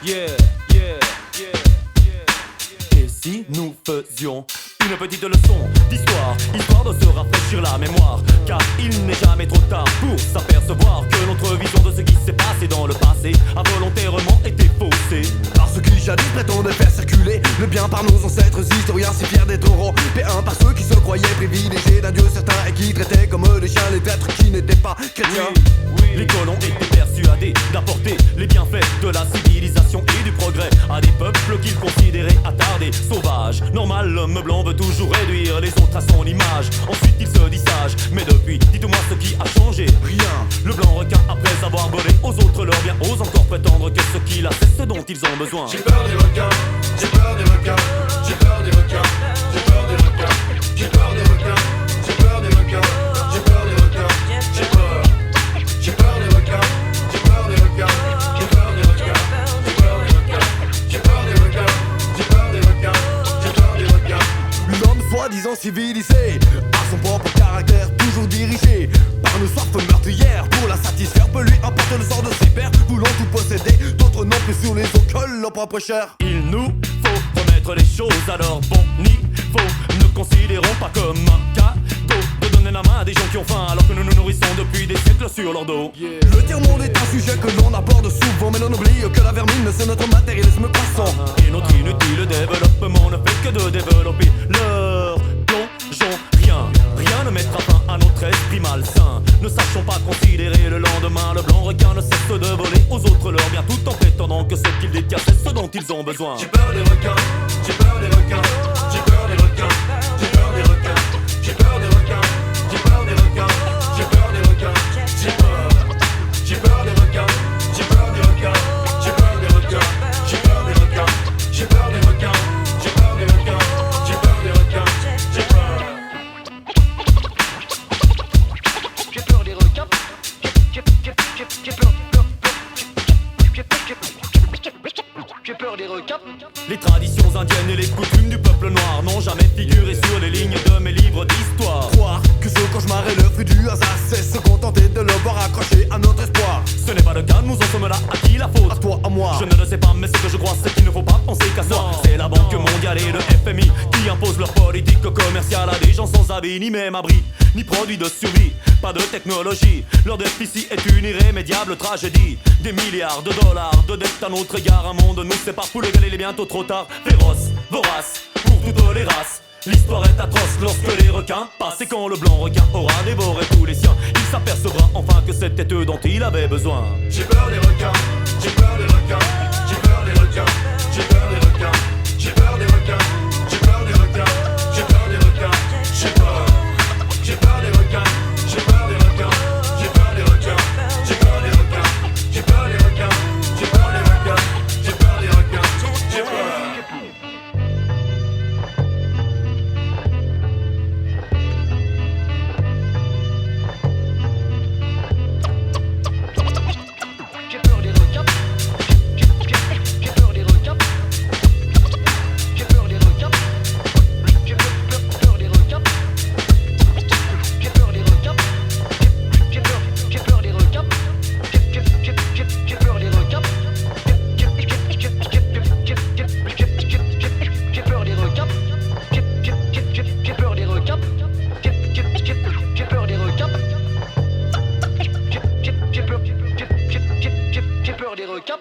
Yeah, yeah, yeah, yeah. Et si nous faisions une petite leçon d'histoire, histoire de se rafraîchir la mémoire, car il n'est jamais trop tard pour s'apercevoir que notre vision de ce qui s'est passé dans le passé a volontairement été faussée. Par ceux qui jadis prétendaient faire circuler le bien par nos ancêtres historiens si fiers d'être européens, par ceux qui se croyaient privilégiés d'un dieu certain et qui traitaient comme des chiens les êtres qui n'étaient pas chrétiens. Oui, les colons étaient persuadés d'apporter les bienfaits de la civilisation et du progrès à des peuples qu'ils considéraient attardés, sauvages. Normal, l'homme blanc veut toujours réduire les autres à son image. Ensuite il se dit sage, mais depuis, dites-moi ce qui a changé. Rien. Le blanc requin, après avoir volé aux autres leur bien, ose encore prétendre que ce qu'il a, c'est ce dont ils ont besoin. J'ai peur des requins, j'ai peur des requins, j'ai peur des requins, j'ai peur des requins, j'ai peur des requins, j'ai peur des requins, j'ai peur des requins, j'ai peur. J'ai peur des requins, j'ai peur des requins, j'ai peur des requins, j'ai peur des requins, j'ai peur des requins, j'ai peur des requins, j'ai peur des requins. L'homme soi-disant civilisé a son propre caractère, toujours dirigé par nos soifs meurtrières. Pour la satisfaire, peu lui importe le sort de ses pairs. Voulant tout posséder, d'autres non plus sur les os collent leur propre chair. Il nous faut remettre les choses à leur bon niveau. Ne considérons pas comme un cadeau de donner la main à des gens qui ont faim alors que nous nous nourrissons depuis des siècles sur leur dos. Le tiers-monde est un sujet que l'on aborde souvent, mais l'on oublie que la vermine c'est notre matérialisme croissant. Et notre inutile développement ne fait que de développer leur plongeon. Rien ne mettra fin à notre esprit malsain. Ne sachons pas considérer le lendemain. Le blanc requin ne cesse de voler aux autres leur bien, tout en prétendant que ce qu'ils détiennent c'est ce dont ils ont besoin. J'ai peur des requins, j'ai peur des requins, j'ai peur des requins, j'ai peur des requins, j'ai peur des requins, j'ai peur des requins, j'ai peur des requins, j'ai peur. J'ai peur des requins, j'ai peur des requins, j'ai peur des requins, j'ai peur des requins, j'ai peur des requins, j'ai peur des requins, j'ai peur des requins, j'ai peur. J'ai peur des requins, j'ai peur des requins. Les traditions indiennes et les coutumes du peuple noir n'ont jamais figuré sur les lignes de mes livres d'histoire. Croire que ce cauchemar est le fruit du hasard, c'est se contenter de le voir accroché à notre espoir. Ce n'est pas le cas, nous en sommes là, à qui la faute? À toi, à moi. Je ne le sais pas, mais ce que je crois, c'est qu'il ne faut pas penser qu'à soi. C'est la Banque mondiale et le FMI qui imposent leur politique commerciale à des gens sans avis, ni même abri, ni produits de survie. Pas de technologie, leur déficit est une irrémédiable tragédie. Des milliards de dollars de dettes à notre égard. Un monde nous sépare pour l'égaler, il est bientôt trop tard. Féroce, vorace, pour toutes les races. L'histoire est atroce lorsque les requins passent. Et quand le blanc requin aura dévoré tous les siens, il s'apercevra enfin que c'était eux dont il avait besoin. J'ai peur des requins, j'ai peur des requins, j'ai peur des requins, j'ai peur des requins, j'ai peur des requins, j'ai peur des requins, j'ai peur des requins, j'ai peur. J'ai peur des requins, j'ai peur des requins, j'ai peur des requins, j'ai peur des requins, j'ai peur des requins, j'ai peur des requins, j'ai peur des requins, j'ai peur. J'ai peur des requins, j'ai peur des requins, j'ai peur des requins, j'ai peur des requins, j'ai peur des requins, j'ai peur des requins, j'ai peur des requins, j'ai peur des requins, j'ai peur des requins, j'ai peur des requins. J'ai peur des requins.